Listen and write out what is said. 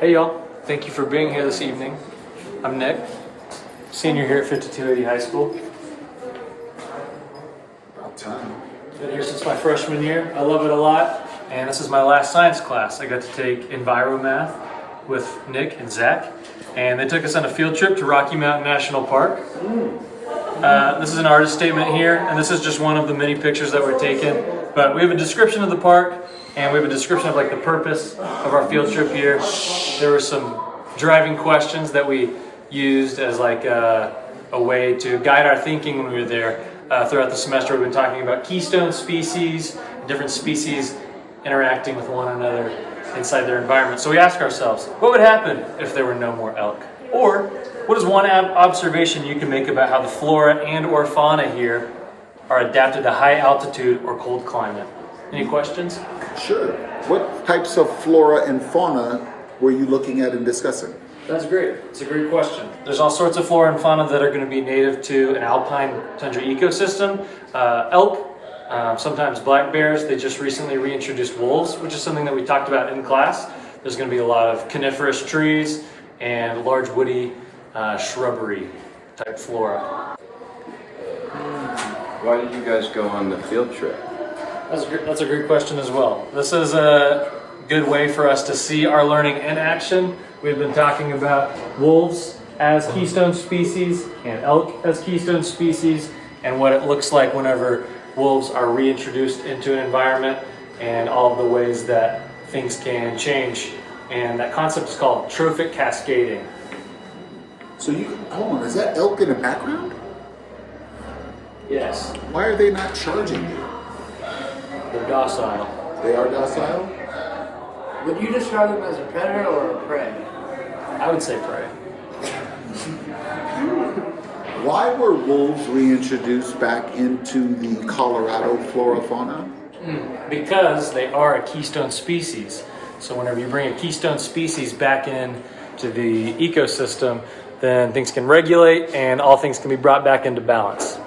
Hey y'all, thank you for being here this evening. I'm Nick, senior here at 5280 High School. About time. Been here since my freshman year. I love it a lot, and this is my last science class. I got to take Enviromath with Nick and Zach, and they took us on a field trip to Rocky Mountain National Park. This is an artist statement here, and this is just one of the many pictures that were taken. But we have a description of the park, and we have a description of like the purpose of our field trip here. There were some driving questions that we used as like a way to guide our thinking when we were there. Throughout the semester, we've been talking about keystone species, different species interacting with one another inside their environment. So we ask ourselves, what would happen if there were no more elk? Or what is one observation you can make about how the flora and or fauna here are adapted to high altitude or cold climate? Any questions? Sure. What types of flora and fauna were you looking at and discussing? That's great. It's a great question. There's all sorts of flora and fauna that are going to be native to an alpine tundra ecosystem. Elk, sometimes black bears. They just recently reintroduced wolves, which is something that we talked about in class. There's going to be a lot of coniferous trees and large woody shrubbery type flora. Why did you guys go on the field trip? That's a great question as well. This is a good way for us to see our learning in action. We've been talking about wolves as keystone species and elk as keystone species and what it looks like whenever wolves are reintroduced into an environment and all of the ways that things can change. And that concept is called trophic cascading. So hold on, is that elk in the background? Yes, Why are they not charging you? they're docile. They are docile? Would you describe them as a predator or a prey? I would say prey. Why were wolves reintroduced back into the Colorado flora fauna? Because they are a keystone species. So whenever you bring a keystone species back in to the ecosystem, then things can regulate and all things can be brought back into balance.